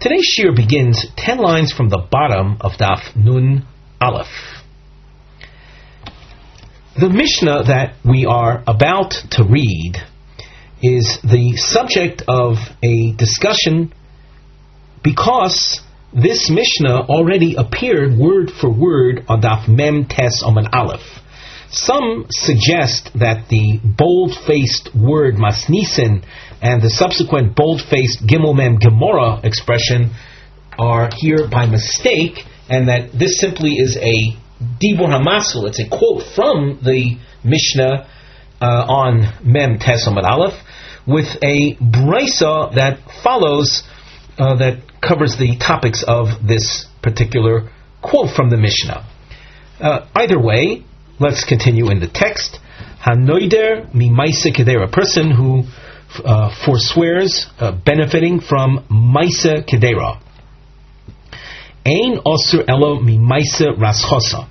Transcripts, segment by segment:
Today's shiur begins 10 lines from the bottom of Daf Nun Aleph. The Mishnah that we are about to read is the subject of a discussion because this Mishnah already appeared word for word on Daf Mem Tes Omen Aleph. Some suggest that the bold-faced word masnisen and the subsequent bold-faced Gimel Mem Gemara expression are here by mistake, and that this simply is a Dibur HaMaskil. It's a quote from the Mishnah on Mem Tes Omen Aleph with a brisa that follows that covers the topics of this particular quote from the Mishnah. Either way, let's continue in the text. Hanoider mi maisa kedera, a person who forswears benefiting from maisa kedera. Ein osur elo mi maisa raschosa.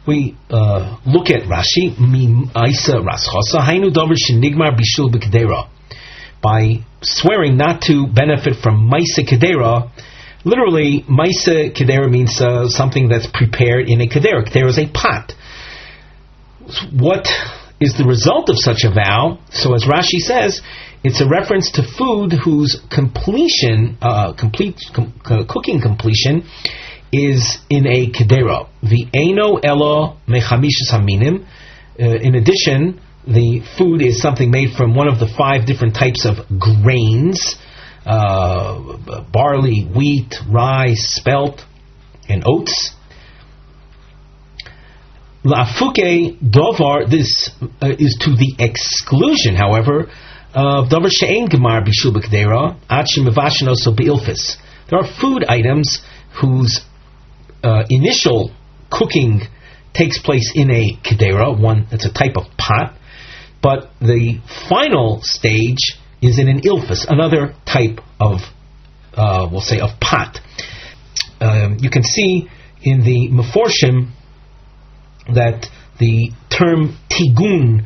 We look at Rashi, mi maisa raschosa, hainu davar shenigmar bishul b'kedera. By swearing not to benefit from maisa kedera, literally maisa kedera means something that's prepared in a kedera. Kedera is a pot. What is the result of such a vow? So as Rashi says, it's a reference to food whose completion, cooking completion, is in a kedera. The eino elo mechamishas haminim. In addition, the food is something made from one of the 5 different types of grains: barley, wheat, rye, spelt, and oats. La'afuke dovar, this is to the exclusion, however, of davar she'ein gemar bishul b'kedera ad shemevashen oso be'ilfis. There are food items whose initial cooking takes place in a kedera, it's a type of pot, but the final stage is in an ilfis, another type of, we'll say, of pot. You can see in the Meforshim that the term tigun,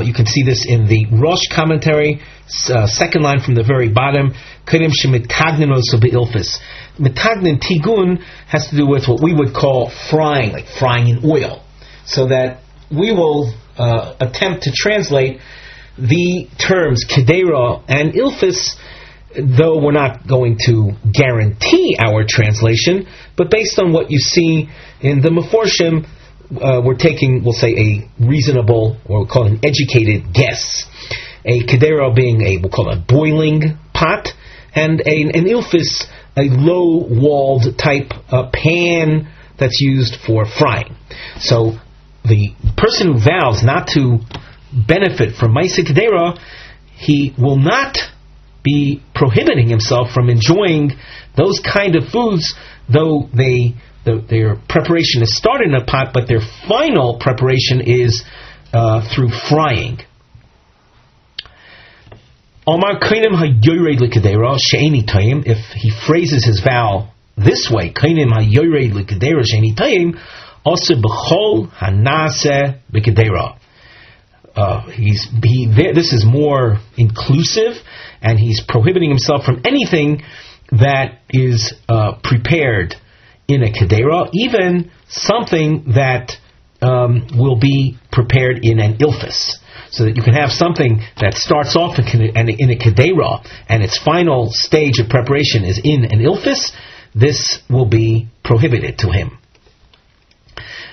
you can see this in the Rosh commentary, second line from the very bottom, kedem shemitagnin oso be'ilfis. Mitagnin, tigun, has to do with what we would call frying, like frying in oil. So that we will attempt to translate the terms kedera and ilfis, though we're not going to guarantee our translation, but based on what you see in the Meforshim, we're taking, we'll say, a reasonable, or we'll call it an educated guess. A kedera being we'll call it a boiling pot, and an ilfis, a low-walled type pan that's used for frying. So the person who vows not to benefit from maisa kedera, he will not be prohibiting himself from enjoying those kind of foods, though their preparation is started in a pot, but their final preparation is through frying. Omar kainim hayored l'kedera she'eni tayim. If he phrases his vow this way, kainim hayored l'kedera she'eni tayim, also b'chol hanaseh b'kedera. This is more inclusive, and he's prohibiting himself from anything that is prepared in a kedera, even something that will be prepared in an ilfis. So that you can have something that starts off in a kedera and its final stage of preparation is in an ilfis, this will be prohibited to him.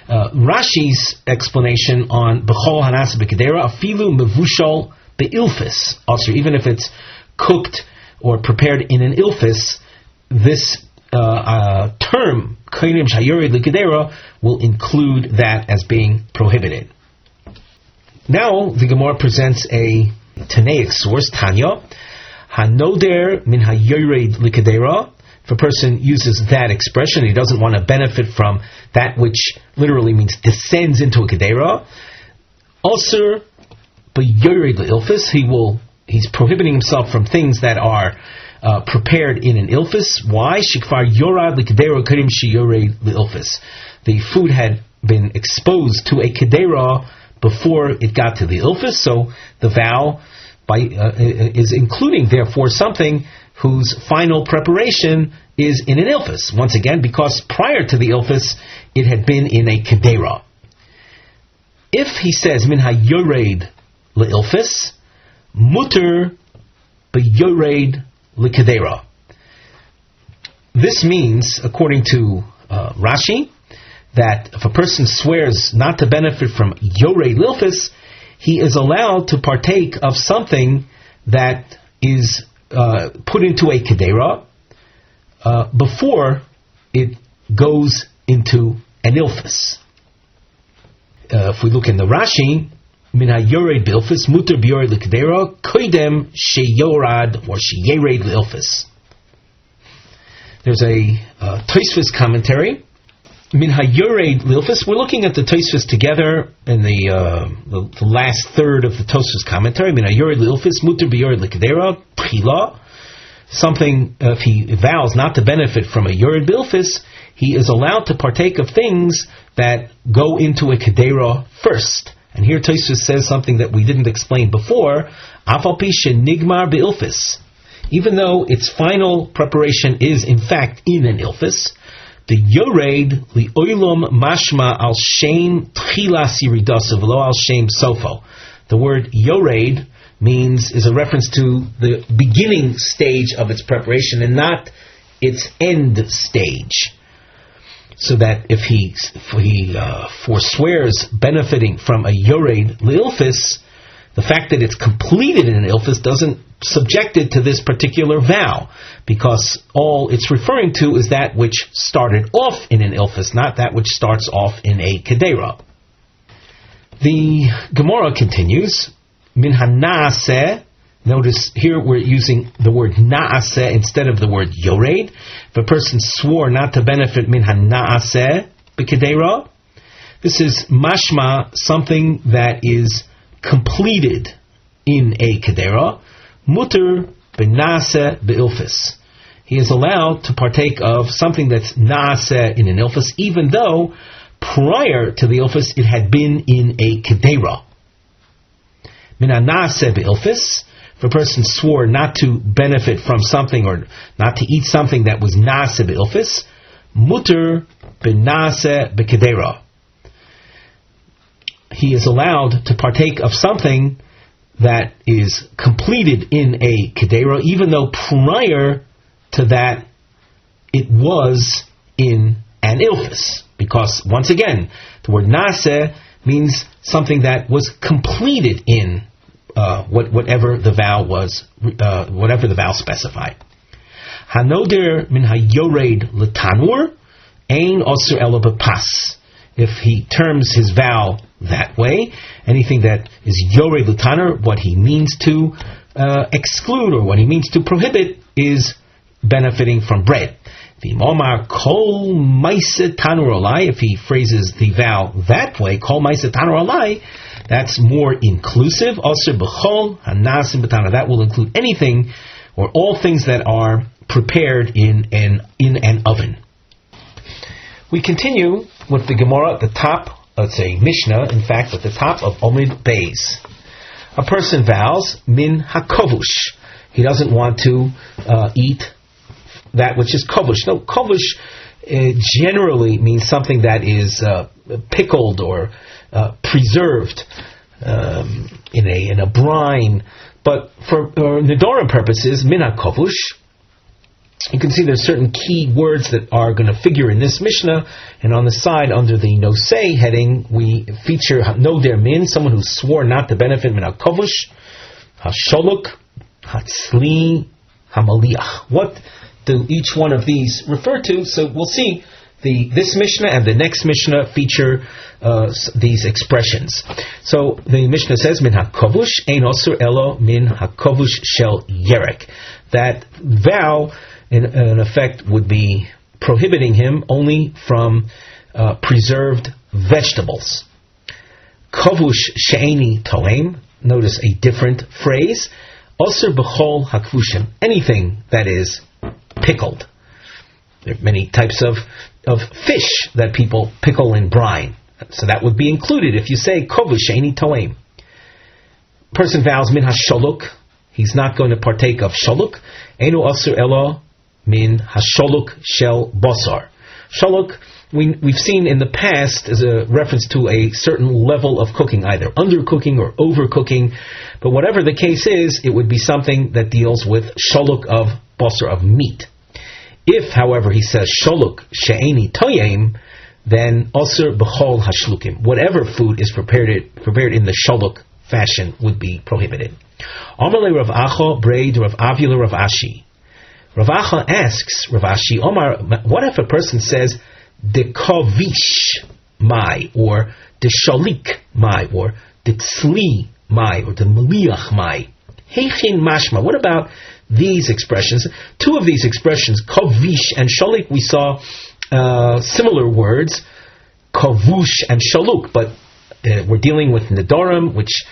Rashi's explanation on b'chol hanas b'kedera, afilu mevushal be'ilfis, also even if it's cooked or prepared in an ilfis, this term kainim shayored l'kedera will include that as being prohibited. Now the Gemara presents a Tanaic source, Tanya, hanoder min hayored l'kedera. If a person uses that expression, he doesn't want to benefit from that which literally means descends into a kedera. Ozer b'yored l'ilfis, he's prohibiting himself from things that are prepared in an ilfis. Why? Shikvar yorad l'kedera kadim shiyored l'ilfis. The food had been exposed to a kedera before it got to the ilfis, so the vow is including, therefore, something whose final preparation is in an ilfus. Once again, because prior to the ilfus, it had been in a kedera. If he says, min ha-yored le-ilfus, muter be-yored le-kedera. This means, according to Rashi, that if a person swears not to benefit from yored le-ilfus, he is allowed to partake of something that is put into a kedera before it goes into an ilfus. If we look in the Rashi, min ha-yored bilfus muter b'yored l'kedera koidem sheyorad or sheyered l'ilfus. There's a Tosfos commentary. Min ha-yored l'ilfus. We're looking at the Tosfos together in the last third of the Tosfos commentary. Min ha-yored l'ilfus muter b'yored l'kedera pchila. Something, if he vows not to benefit from a yored bilfus, he is allowed to partake of things that go into a kedera first. And here Tosfos says something that we didn't explain before. Afal pi shenigmar be'ilfus. Even though its final preparation is in fact in an ilfus, the yored li'oilom mashma al shem tchilas yiridaso v'lo al shem sofo. The word yored is a reference to the beginning stage of its preparation and not its end stage. So that if he forswears benefiting from a yored leilfis, the fact that it's completed in an ilfis doesn't subject it to this particular vow, because all it's referring to is that which started off in an ilfis, not that which starts off in a kedera. The Gemara continues, min ha-na'aseh. Notice here we're using the word na'aseh instead of the word yored. If a person swore not to benefit min ha-na'aseh b'kedera, this is mashma, something that is completed in a kedera, muter b'na'aseh b'ilfis. He is allowed to partake of something that's na'aseh in an ilfis, even though prior to the ilfis it had been in a kedera. Min ha-na'aseh b'ilfis. If a person swore not to benefit from something or not to eat something that was na'aseh b'ilfis, muter b'na'aseh b'kedera. He is allowed to partake of something that is completed in a kedera, even though prior to that it was in an ilfis. Because, once again, the word na'aseh means something that was completed in whatever the vow was, whatever the vow specified. Hanoder min ha-yored l'tanur ein osur elo b'pas. If he terms his vow that way, anything that is yored l'tanur, what he means to exclude or what he means to prohibit is benefiting from bread. V'imomar kol ma'aseh tanur olai. If he phrases the vow that way, kol ma'aseh tanur olai, that's more inclusive. Ozer b'chol hanasim b'tanur. That will include anything or all things that are prepared in an oven. We continue with the Gemara at the top. Let's say Mishnah, in fact, at the top of Omid Beis. A person vows min hakovush. He doesn't want to eat that which is kovush. No, kovush generally means something that is pickled or preserved in a brine. But for Nedarim purposes, min hakovush, you can see there's certain key words that are going to figure in this Mishnah, and on the side under the Nosei heading we feature Noder Min, someone who swore not to benefit min hakovush, hasholuk, hatzli, hamaliach. What do each one of these refer to? So we'll see this Mishnah and the next Mishnah feature these expressions. So the Mishnah says, min hakovush ein osur elo min hakovush shel yerek. That vow in effect would be prohibiting him only from preserved vegetables. Kovush she'eni toem. Notice a different phrase. Osur b'chol hakvushim. Anything that is pickled. There are many types of fish that people pickle in brine. So that would be included if you say kovush she'eni toem. Person vows min hasholuk. he's not going to partake of shaluk. Einu asur elo min hashaluk shel basar. Shaluk, we've seen in the past as a reference to a certain level of cooking, either undercooking or overcooking. But whatever the case is, it would be something that deals with shaluk of basar, of meat. If, however, he says shaluk she'eni toyem, then asur b'chol hashlukim. Whatever food is prepared in the shaluk fashion would be prohibited. Amalei Rav Acha Braid Rav Avila Rav Ashi. Rav Acha asks Rav Ashi, Omar, what if a person says de kavish mai, or de shalik mai, or de tzli mai, or de maliach mai? Heichin mashma. What about these expressions? Two of these expressions, kavish and shalik, we saw similar words, kavush and shaluk, but we're dealing with Nedarim, which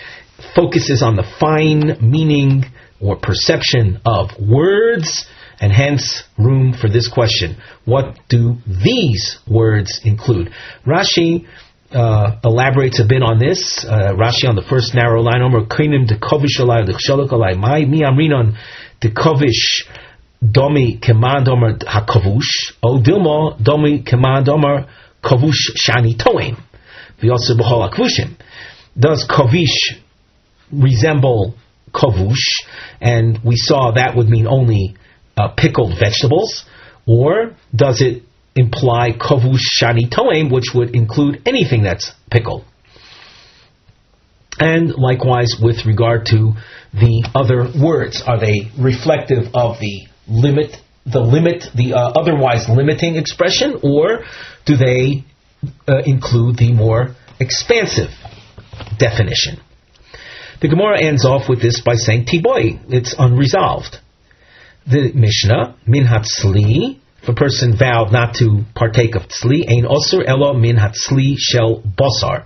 focuses on the fine meaning or perception of words, and hence room for this question. What do these words include? Rashi elaborates a bit on this. Rashi on the first narrow line, Omer kainim de kovish alai l'chaluk alai mai mi amrinon de kovish domi kemand omer hakavush o dilma domi kemand omer kavush shani toim v'yosir b'chol hakvushim. Does kavish resemble kavush? And we saw that would mean only pickled vegetables, or does it imply kavush shani toim, which would include anything that's pickled? And likewise with regard to the other words, are they reflective of the otherwise limiting expression, or do they include the more expansive definition? The Gemara ends off with this by saying Tiboi, it's unresolved. The Mishnah, min hatzli, if a person vowed not to partake of tzli, ein osur elo min hatzli shel basar,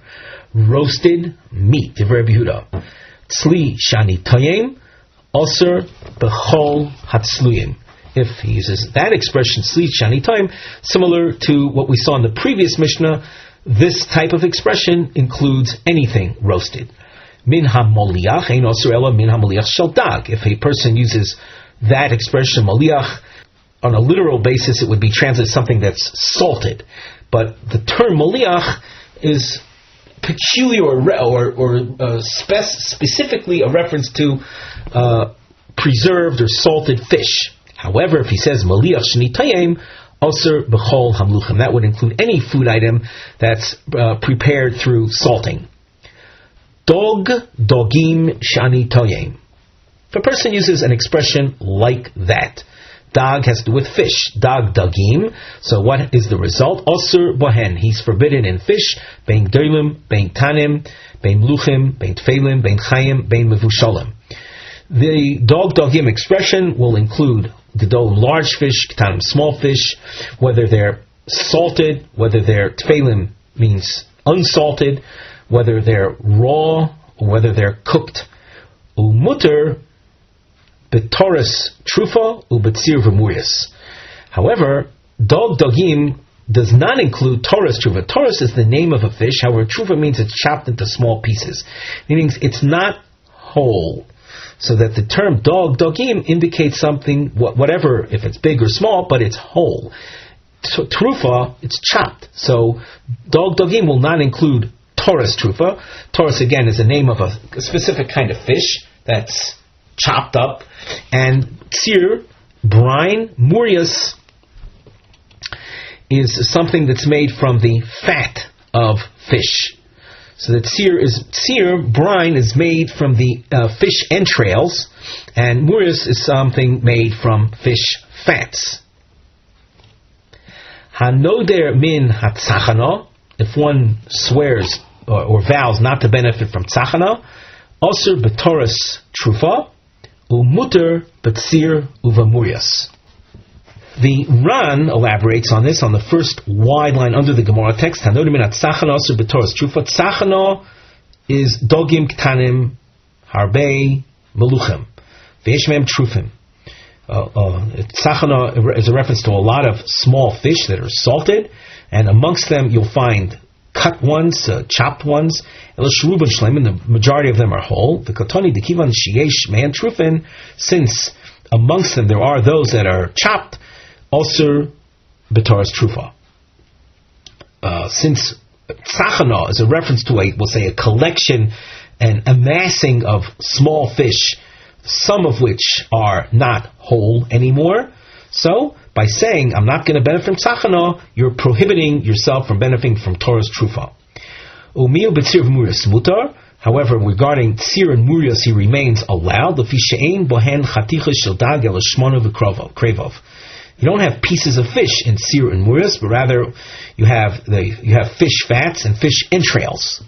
roasted meat, Divrei Yehuda. Tzli shani toyem, osur b'chol hatzluyim. If he uses that expression, tzli shani toyem, similar to what we saw in the previous Mishnah, this type of expression includes anything roasted. Min ha-moliach, ein osur elo min ha-moliach shel dag. If a person uses that expression, moliach, on a literal basis, it would be translated something that's salted. But the term moliach is peculiar or specifically a reference to preserved or salted fish. However, if he says moliach shni tayim, osur b'chol hamluchim, that would include any food item that's prepared through salting. Dog, dogim shani toyim. If a person uses an expression like that, dag has to do with fish, dag dagim, so what is the result? Osur bohen, he's forbidden in fish, bein gdolim, bein tanim, bein mluchim, bein tfeilim, bein chayim, bein mevushalim. The dog dagim expression will include gdolim, large fish, ktanim, small fish, whether they're salted, whether they're tfeilim, means unsalted, whether they're raw, or whether they're cooked. Umuter b'toras trufa u'b'tzir v'murias. However, dog dogim does not include toras trufa. Toras is the name of a fish. However, trufa means it's chopped into small pieces, meaning it's not whole. So that the term dog dogim indicates something, whatever, if it's big or small, but it's whole. So, trufa, it's chopped. So dog dogim will not include toras trufa. Toras again is the name of a specific kind of fish that's chopped up, and tzir, brine, murias, is something that's made from the fat of fish. So that tzir, brine, is made from the fish entrails, and murias is something made from fish fats. Hanoder min hatzachana, if one swears or vows not to benefit from tzachana, osur b'toras trufa, umuter b'tzir uvamurias. The Ran elaborates on this on the first wide line under the Gemara text. Hanoder min hatzachana osur b'toras trufa. Tzachana is dogim ktanim harbe meluchim v'yesh mehem trufim. Tzachana is a reference to a lot of small fish that are salted, and amongst them you'll find cut ones, chopped ones. And the majority of them are whole. Since amongst them there are those that are chopped, also b'taras trufa. Since tzachana is a reference to we'll say a collection and amassing of small fish, some of which are not whole anymore. So, by saying, I'm not going to benefit from tzachana, you're prohibiting yourself from benefiting from Torah's trufa. However, regarding tzir and murias, he remains allowed. You don't have pieces of fish in tzir and murias, but rather you have fish fats and fish entrails.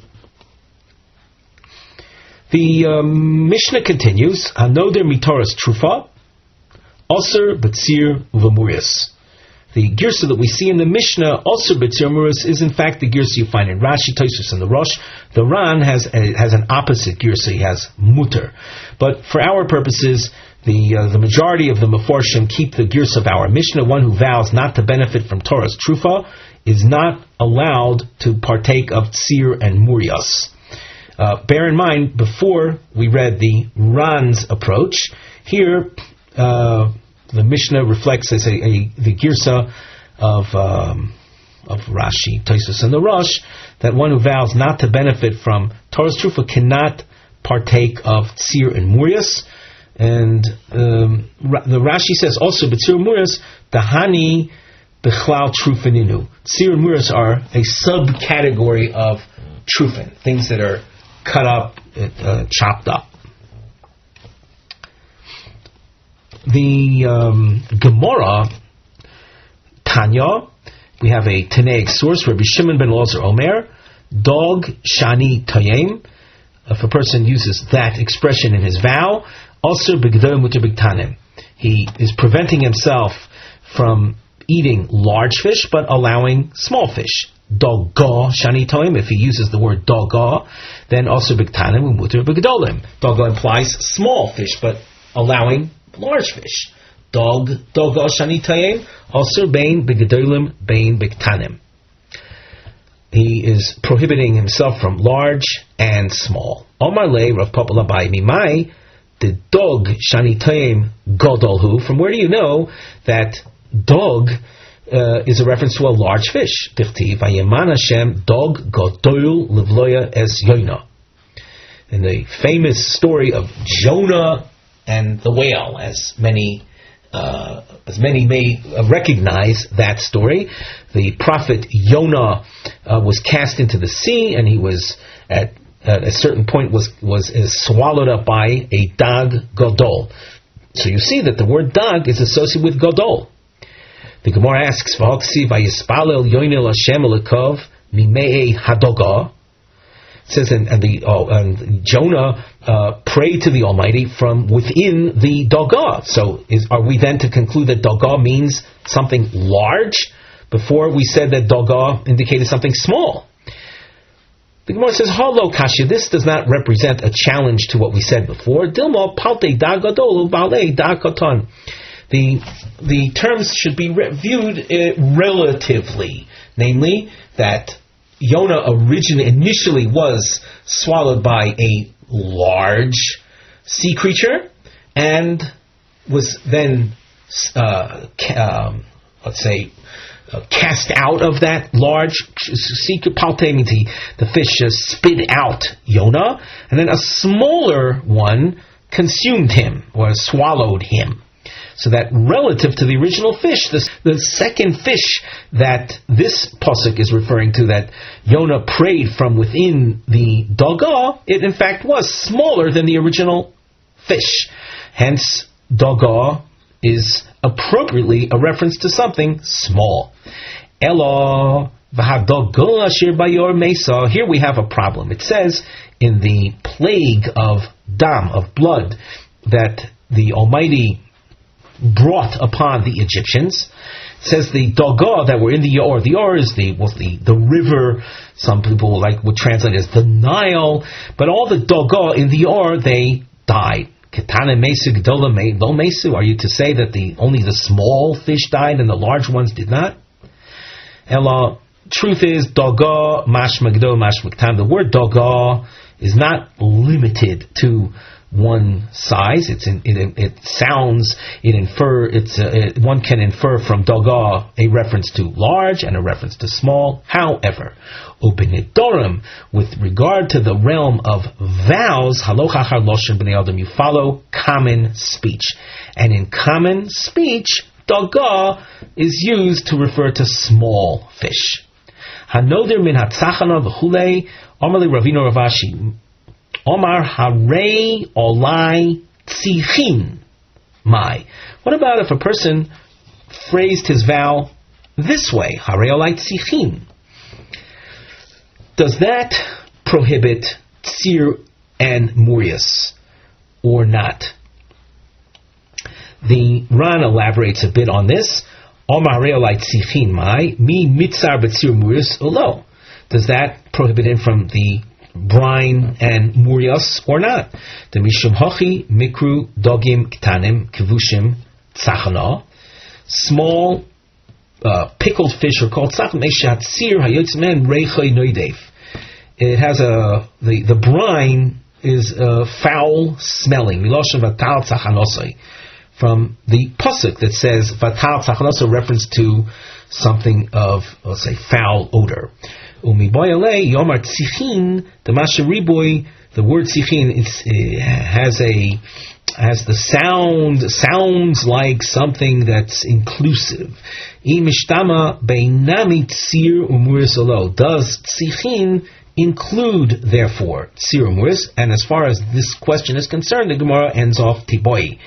The Mishnah continues, Hanoder mitoras trufa, Ozer b'tzir uvamurias. The girsa that we see in the Mishnah, Ozer b'tzir uvamurias, is in fact the girsa you find in Rashi, Tosfos, and the Rosh. The Ran has an opposite girsa. He has muter. But for our purposes, the majority of the Meforshim keep the girsa of our Mishnah. One who vows not to benefit from Torah's trufa is not allowed to partake of tzir and murias. Bear in mind, before we read the Ran's approach, here the Mishnah reflects as the girsa of Rashi, Tosfos, and the Rosh, that one who vows not to benefit from Torah's trufa cannot partake of tzir and murias. And the Rashi says also, b'tzir murias dahani b'chlal trufaninu. Tzir and murias are a subcategory of trufan, things that are cut up, chopped up. The Gemara, Tanya, we have a Tanaic source, Rabbi Shimon ben Elazar Omer, dog shani tayem. If a person uses that expression in his vow, also b'gdolim muter b'ktanim. He is preventing himself from eating large fish, but allowing small fish. Doga shani toim. If he uses the word doga, then also b'ktanim umuter b'gdolim. Doga implies small fish, but allowing large fish. Doga shani toim. Also bein b'gdolim bein b'ktanim. He is prohibiting himself from large and small. Omar le Rav Papa Labai Mimai, the dog shani toim godolhu. From where do you know that dog is a reference to a large fish? Dichtiv vayeman Hashem dog godol livloya es yoina. In the famous story of Jonah and the whale, as many may recognize that story, the prophet Yonah was cast into the sea, and he was at a certain point was swallowed up by a dag gadol. So you see that the word dag is associated with gadol. The Gemara asks, "V'hoksi vayispalel Yonah Hashem elokov mimei hadoga." It says, and Jonah prayed to the Almighty from within the Dogah. So are we then to conclude that Dogah means something large? Before we said that Dogah indicated something small. The Gemara says, Halo Kasha, this does not represent a challenge to what we said before. Dilma palte da gadol bale da katan. The terms should be viewed relatively, namely that Yonah initially was swallowed by a large sea creature and was then, cast out of that large sea creature. The fish spit out Yonah, and then a smaller one consumed him or swallowed him. So that relative to the original fish, the second fish that this pasuk is referring to, that Yonah prayed from within the Dogah, it in fact was smaller than the original fish. Hence, Dogah is appropriately a reference to something small. Elo v'hadogah asher bayor mesa. Here we have a problem. It says in the plague of dam, of blood, that the Almighty brought upon the Egyptians. It says the Dogah that were in the Yor. The Yor is the river. Some people would translate it as the Nile. But all the Dogah in the Yor, they died. Ketana mesu gedola lo mesu. Are you to say that only the small fish died and the large ones did not? Ella truth is, daga mashma gedol mashma katan. The word daga is not limited to one size. One can infer from daga a reference to large and a reference to small. However, Nedarim, with regard to the realm of vows, halochachar loshen b'nei adam, you follow common speech, and in common speech, daga is used to refer to small fish. Hanodir min hatzachana v'chulei, Amar Ravino Ravashi, Omar Harei Olai Tzichin Mai. What about if a person phrased his vow this way? Harei Olai Tzichin. Does that prohibit tzir and murias or not? The Ran elaborates a bit on this. Omar Harei Olai Tzichin Mai, Mi Mitzar B'tzir Murias Ulo. Does that prohibit him from the brine and murias or not? The mishum hachi mikru dogim ktanim kivushim tzachana. Small pickled fish are called tzachana. Meishat sir hayotz men reichay noidev. It has the brine is foul smelling. Miloshem vatal tzachanosai. From the pasuk that says vatal tzachanosai, reference to something of, let's say, foul odor. Umiboyale yomar tzichin, the mashariboy, the word tzichin has the sounds like something that's inclusive. Imishtama beinami tzir umuris olo. Does tzichin include, therefore, tzir umuris? And as far as this question is concerned, the Gemara ends off tiboi,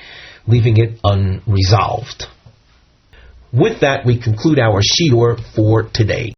leaving it unresolved. With that, we conclude our shiur for today.